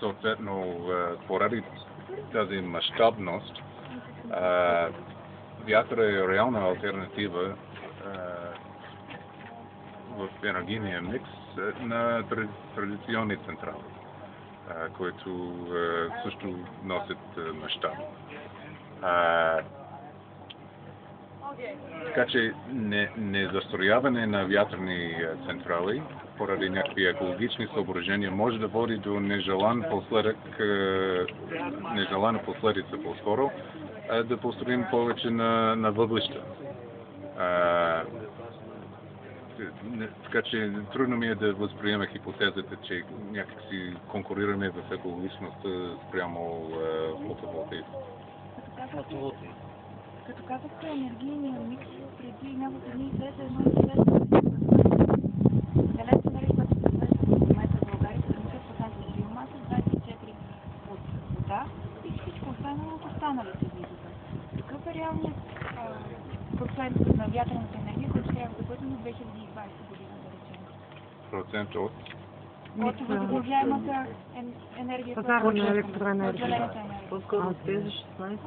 съответно поради тази мащабност, вятъра е реална алтернатива в енергийния микс на традиционни централи, които също носят мащаб. Така че незастрояване на вятърни централи поради някакви екологични съображения може да води до нежелана последица по-скоро, да построим повече на въглища. Така че трудно ми е да възприема хипотезата, че някакси конкурираме в екологичността спрямо фотоволтаизма. Като казахте енергийния микс, преди няколко дни излезе едно изследване. Далеч наричат 20% в България, 70% от биомаса, 24% от вода и всичко останало от останалите видове. Какъв е реалният процент на вятърната енергия, който трябва да бъде на 2020 година, да речем? Процент от възобновяемата енергия, пазара на електроенергия. По-скоро от тези 16%,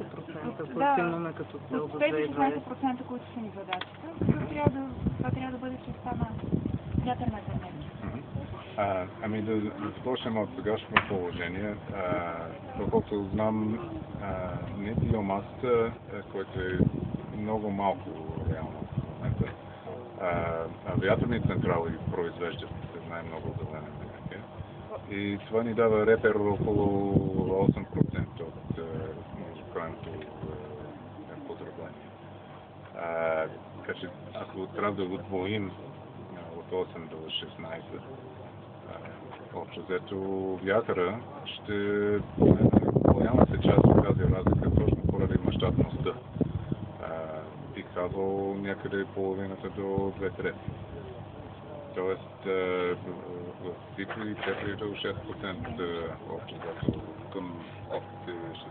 които имаме като цел от за тези 2020. 16%, които са ни задачата, това трябва да бъде частта на вятърната енергия. Ами да започнем от сегашното положение. Доколкото знам, не биомасата, което е много малко реално в момента, вятърни централи произвеждат най-много зелена енергия. И това ни дава репер около 8% от крайното потребление. Така че ако трябва да отвоим от 8 до 16, общо взето вятъра ще поеме голямата част от тази разлика точно поради мащабността. Бих казал някъде половината до 2/3. Тоест в цифри 4 до 6% общо взето към общите 16.